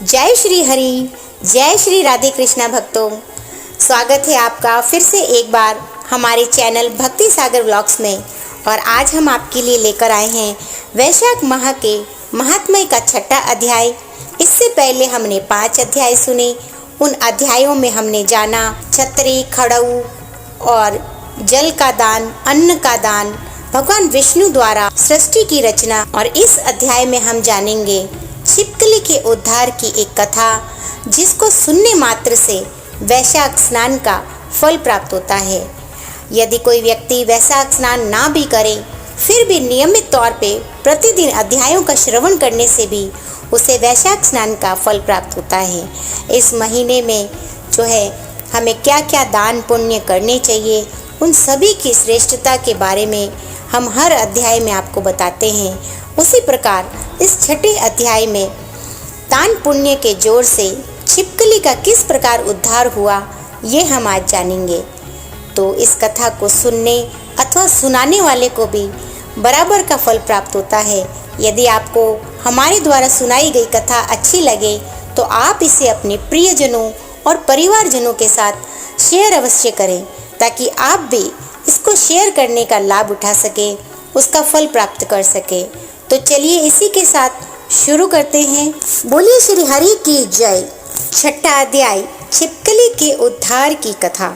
जय श्री हरि, जय श्री राधे कृष्णा भक्तों। स्वागत है आपका फिर से एक बार हमारे चैनल भक्ति सागर व्लॉग्स में। और आज हम आपके लिए लेकर आए हैं वैशाख माह के महात्म्य का छठा अध्याय। इससे पहले हमने 5 अध्याय सुने। उन अध्यायों में हमने जाना छतरी, खड़ऊ और जल का दान, अन्न का दान, भगवान विष्णु द्वारा सृष्टि की रचना। और इस अध्याय में हम जानेंगे छिपकली के उद्धार की एक कथा, जिसको सुनने मात्र से वैशाख स्नान का फल प्राप्त होता है। यदि कोई व्यक्ति वैशाख स्नान ना भी करे, फिर भी नियमित तौर पे प्रतिदिन अध्यायों का श्रवण करने से भी उसे वैशाख स्नान का फल प्राप्त होता है। इस महीने में जो है हमें क्या क्या दान पुण्य करने चाहिए, उन सभी की श्रेष्ठता के बारे में हम हर अध्याय में आपको बताते हैं। उसी प्रकार इस छठे अध्याय में दान पुण्य के जोर से छिपकली का किस प्रकार उद्धार हुआ, ये हम आज जानेंगे। तो इस कथा को सुनने अथवा सुनाने वाले को भी बराबर का फल प्राप्त होता है। यदि आपको हमारे द्वारा सुनाई गई कथा अच्छी लगे तो आप इसे अपने प्रियजनों और परिवारजनों के साथ शेयर अवश्य करें, ताकि आप भी इसको शेयर करने का लाभ उठा सके, उसका फल प्राप्त कर सके। तो चलिए इसी के साथ शुरू करते हैं। बोलिए श्री हरि की जय। छठा अध्याय, छिपकली के उद्धार की कथा।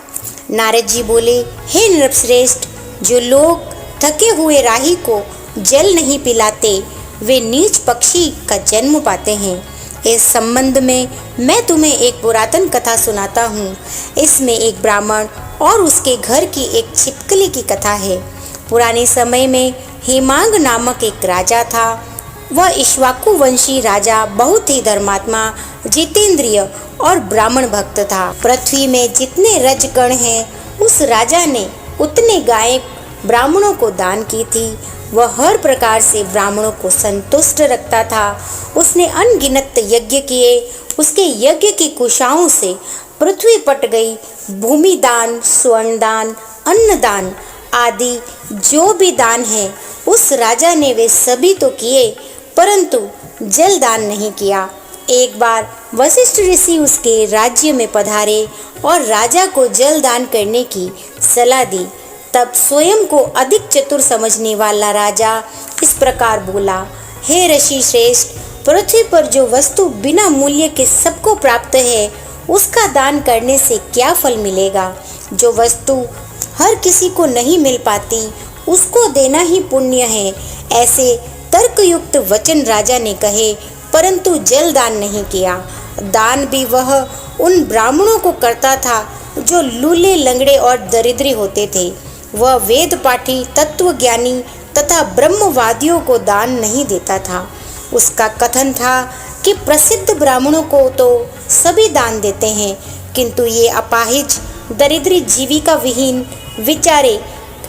नारद जी बोले, हे नृपश्रेष्ठ, जो लोग थके हुए राही को जल नहीं पिलाते, वे नीच पक्षी का जन्म पाते हैं। इस संबंध में मैं तुम्हें एक पुरातन कथा सुनाता हूँ। इसमें एक ब्राह्मण और उसके घर की एक छिपकली की कथा है। पुराने समय में हेमांग नामक एक राजा था। वह इक्ष्वाकु वंशी राजा बहुत ही धर्मात्मा, जितेंद्रिय और ब्राह्मण भक्त था। पृथ्वी में जितने रजगण हैं, उस राजा ने उतने गायें ब्राह्मणों को दान की थी। वह हर प्रकार से ब्राह्मणों को संतुष्ट रखता था। उसने अनगिनत यज्ञ किए। उसके यज्ञ की कुशाओं से पृथ्वी पट गई। भूमि दान, स्वर्ण दान, अन्न दान आदि जो भी दान है, उस राजा ने वे सभी तो किए, परंतु जल दान नहीं किया। एक बार वशिष्ठ ऋषि उसके राज्य में पधारे और राजा को जल दान करने की सलाह दी। तब स्वयं को अधिक चतुर समझने वाला राजा इस प्रकार बोला, हे ऋषि श्रेष्ठ, पृथ्वी पर जो वस्तु बिना मूल्य के सबको प्राप्त है, उसका दान करने से क्या फल मिलेगा? जो वस्तु हर किसी को नहीं मिल पाती, उसको देना ही पुण्य है। ऐसे तर्कयुक्त वचन राजा ने कहे, परंतु जल दान नहीं किया। दान भी वह उन ब्राह्मणों को करता था जो लूले, लंगड़े और दरिद्री होते थे। वह वेद पाठी, तत्वज्ञानी तथा ब्रह्मवादियों को दान नहीं देता था। उसका कथन था कि प्रसिद्ध ब्राह्मणों को तो सभी दान देते हैं, किंतु ये अपाहिज, दरिद्री, जीविका विहीन विचारे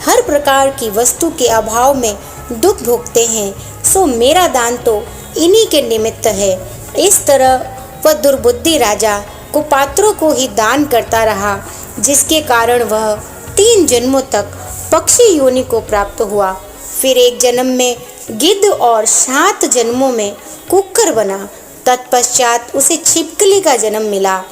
हर प्रकार की वस्तु के अभाव में दुख भोगते हैं, सो मेरा दान तो इन्हीं के निमित्त है। इस तरह वह दुर्बुद्धि राजा कुपात्रों को ही दान करता रहा, जिसके कारण वह 3 जन्मों तक पक्षी योनि को प्राप्त हुआ। फिर एक जन्म में गिद्ध और 7 जन्मों में कुक्कर बना। तत्पश्चात उसे छिपकली का जन्म मिला।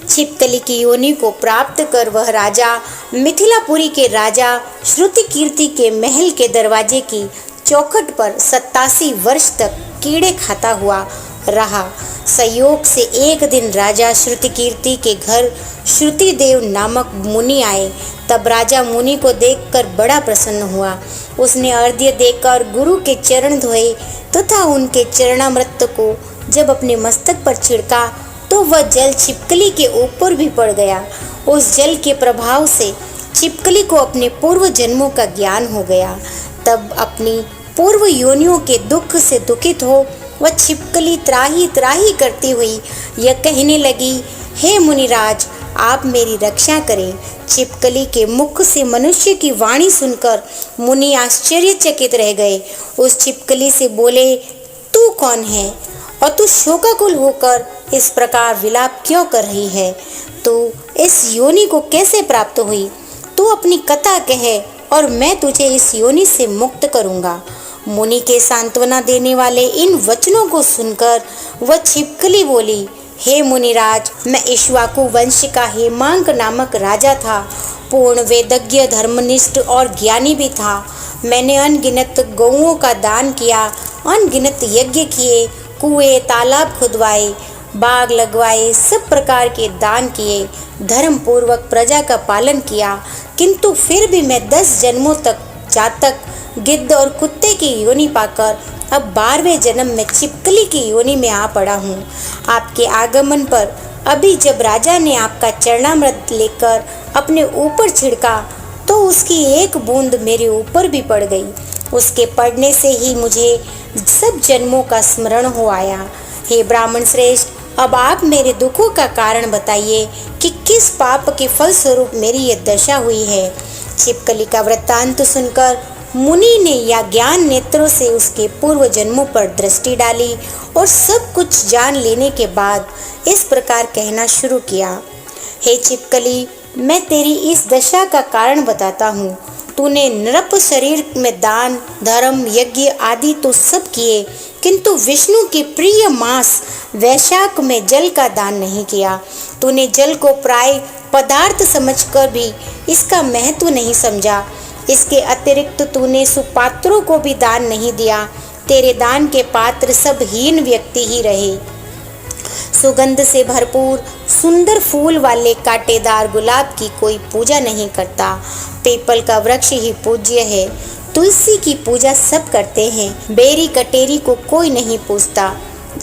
छिपकली की योनि को प्राप्त कर वह राजा मिथिलापुरी के राजा श्रुतिकीर्ति के महल के दरवाजे की चौखट पर 87 वर्ष तक कीड़े खाता हुआ रहा। संयोग से एक दिन राजा श्रुतिकीर्ति के घर श्रुतिदेव नामक मुनि आए। तब राजा मुनि को देखकर बड़ा प्रसन्न हुआ। उसने अर्घ्य देकर गुरु के चरण धोए तथा उनके चरणामृत को जब अपने मस्तक पर छिड़का तो वह जल छिपकली के ऊपर भी पड़ गया। उस जल के प्रभाव से छिपकली को अपने पूर्व जन्मों का ज्ञान हो गया। तब अपनी पूर्व योनियों के दुख से दुखित हो वह छिपकली त्राही त्राही करती हुई यह कहने लगी, हे मुनिराज, आप मेरी रक्षा करें। छिपकली के मुख से मनुष्य की वाणी सुनकर मुनि आश्चर्यचकित रह गए। उस छिपकली से बोले, तू कौन है और तू शोकाकुल होकर इस प्रकार विलाप क्यों कर रही है? तू इस योनि को कैसे प्राप्त हुई? तू अपनी कथा कहे और मैं तुझे इस योनि से मुक्त करूंगा। मुनि के सांत्वना देने वाले इन वचनों को सुनकर वह छिपकली बोली, हे मुनिराज, मैं इक्ष्वाकु वंश का हेमांक नामक राजा था। पूर्ण वेदज्ञ, धर्मनिष्ठ और ज्ञानी भी था। मैंने अनगिनत गौओं का दान किया, अनगिनत यज्ञ किए, कुएं तालाब खुदवाए, बाग लगवाए, सब प्रकार के दान किए, धर्म पूर्वक प्रजा का पालन किया। किंतु फिर भी मैं 10 जन्मों तक जातक, गिद्ध और कुत्ते की योनि पाकर अब 12वें जन्म में छिपकली की योनि में आ पड़ा हूँ। आपके आगमन पर अभी जब राजा ने आपका चरणामृत लेकर अपने ऊपर छिड़का तो उसकी एक बूंद मेरे ऊपर भी पड़ गई। उसके पड़ने से ही मुझे सब जन्मों का स्मरण हो आया। हे ब्राह्मण श्रेष्ठ, अब आप मेरे दुखों का कारण बताइए कि किस पाप के फल स्वरूप मेरी ये दशा हुई है। छिपकली का वृत्तांत सुनकर मुनि ने या ज्ञान नेत्रों से उसके पूर्व जन्मों पर दृष्टि डाली और सब कुछ जान लेने के बाद इस प्रकार कहना शुरू किया, हे छिपकली, मैं तेरी इस दशा का कारण बताता हूँ। तूने नृप शरीर में दान, धर्म, यज्ञ आदि तो सब किए, किंतु विष्णु के प्रिय मास वैशाख में जल का दान नहीं किया। तूने जल को प्राय पदार्थ समझकर भी इसका महत्व नहीं समझा। इसके अतिरिक्त तूने सुपात्रों को भी दान नहीं दिया। तेरे दान के पात्र सब हीन व्यक्ति ही रहे। सुगंध से भरपूर सुंदर फूल वाले कांटेदार गुलाब की कोई पूजा नहीं करता। पीपल का वृक्ष ही पूज्य है। तुलसी की पूजा सब करते हैं। बेरी कटेरी को कोई नहीं पूजता।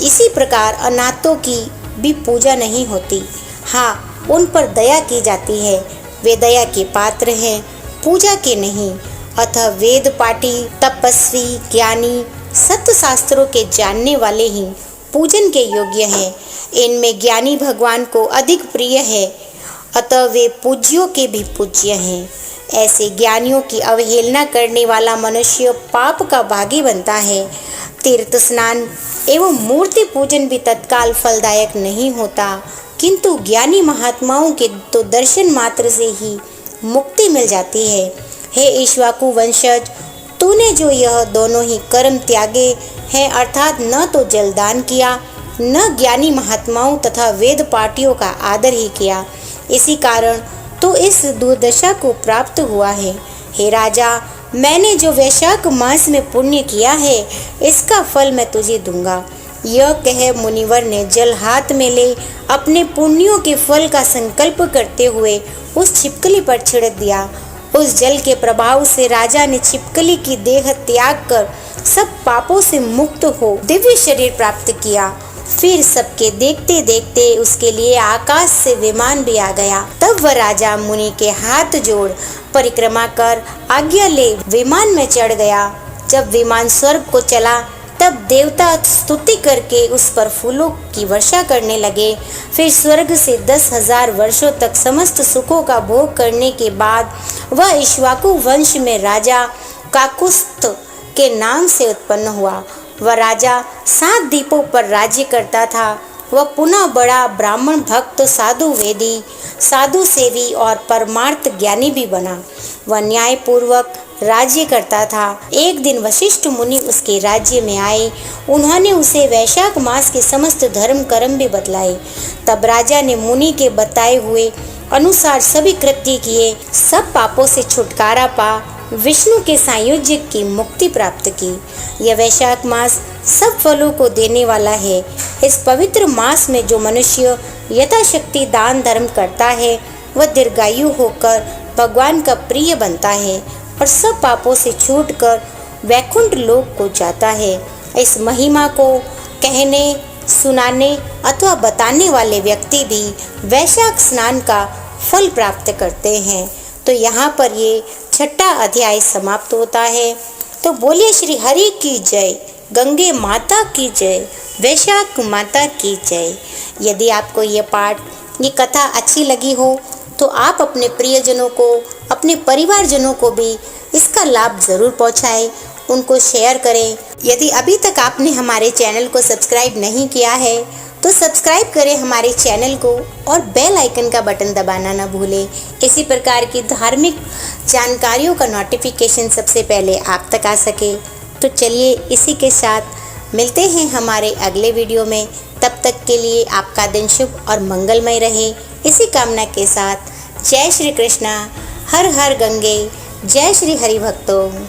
इसी प्रकार अनाथों की भी पूजा नहीं होती। हाँ, उन पर दया की जाती है। वे दया के पात्र हैं, पूजा के नहीं। अतः वेद पाठी, तपस्वी, ज्ञानी, सत्य शास्त्रों के जानने वाले ही पूजन के योग्य हैं। इनमें ज्ञानी भगवान को अधिक प्रिय है, अतः वे पूज्यों के भी पूज्य हैं। ऐसे ज्ञानियों की अवहेलना करने वाला मनुष्य पाप का भागी बनता है। तीर्थ स्नान एवं मूर्ति पूजन भी तत्काल फलदायक नहीं होता, किंतु ज्ञानी महात्माओं के तो दर्शन मात्र से ही मुक्ति मिल जाती है। हे इक्ष्वाकु वंशज, तूने जो यह दोनों ही कर्म त्यागे हैं, अर्थात न तो जलदान किया, न ज्ञानी महात्माओं तथा वेद पाठियों का आदर ही किया, इसी कारण तो इस दुर्दशा को प्राप्त हुआ है। हे राजा, मैंने जो वैशाख मास में पुण्य किया है, इसका फल मैं तुझे दूंगा। यह कह मुनिवर ने जल हाथ में ले अपने पुण्यों के फल का संकल्प करते हुए उस छिपकली पर छिड़क दिया। उस जल के प्रभाव से राजा ने छिपकली की देह त्याग कर सब पापों से मुक्त हो दिव्य शरीर प्राप्त किया। फिर सबके देखते देखते उसके लिए आकाश से विमान भी आ गया। तब वह राजा मुनि के हाथ जोड़ परिक्रमा कर आज्ञा ले विमान में चढ़ गया। जब विमान स्वर्ग को चला तब देवता स्तुति करके उस पर फूलों की वर्षा करने लगे। फिर स्वर्ग से 10,000 वर्षों तक समस्त सुखों का भोग करने के बाद वह इक्ष्वाकु वंश में राजा काकुस्थ के नाम से उत्पन्न हुआ। वह राजा 7 द्वीपों पर राज्य करता था। वह पुनः बड़ा ब्राह्मण भक्त, साधु वेदी, साधु सेवी और परमार्थ ज्ञानी भी बना। वह न्याय पूर्वक राज्य करता था। एक दिन वशिष्ठ मुनि उसके राज्य में आए। उन्होंने उसे वैशाख मास के समस्त धर्म कर्म भी बतलाए। तब राजा ने मुनि के बताए हुए अनुसार सभी कृत्य किए, सब पापों से छुटकारा पा विष्णु के सायुज्य की मुक्ति प्राप्त की। यह वैशाख मास सब फलों को देने वाला है। इस पवित्र मास में जो मनुष्य यथाशक्ति दान धर्म करता है, वह दीर्घायु होकर भगवान का प्रिय बनता है और सब पापों से छूटकर वैकुंठ लोक को जाता है। इस महिमा को कहने, सुनाने अथवा बताने वाले व्यक्ति भी वैशाख स्नान का फल प्राप्त करते हैं। तो यहाँ पर ये 6ठा अध्याय समाप्त होता है। तो बोलिए श्री हरि की जय, गंगे माता की जय, वैशाख माता की जय। यदि आपको ये पाठ, ये कथा अच्छी लगी हो तो आप अपने प्रियजनों को, अपने परिवारजनों को भी इसका लाभ ज़रूर पहुंचाएं, उनको शेयर करें। यदि अभी तक आपने हमारे चैनल को सब्सक्राइब नहीं किया है तो सब्सक्राइब करें हमारे चैनल को और बेल आइकन का बटन दबाना ना भूलें। इसी प्रकार की धार्मिक जानकारियों का नोटिफिकेशन सबसे पहले आप तक आ सके। तो चलिए इसी के साथ मिलते हैं हमारे अगले वीडियो में। तब तक के लिए आपका दिन शुभ और मंगलमय रहे, इसी कामना के साथ जय श्री कृष्णा। हर हर गंगे, जय श्री हरि भक्तों।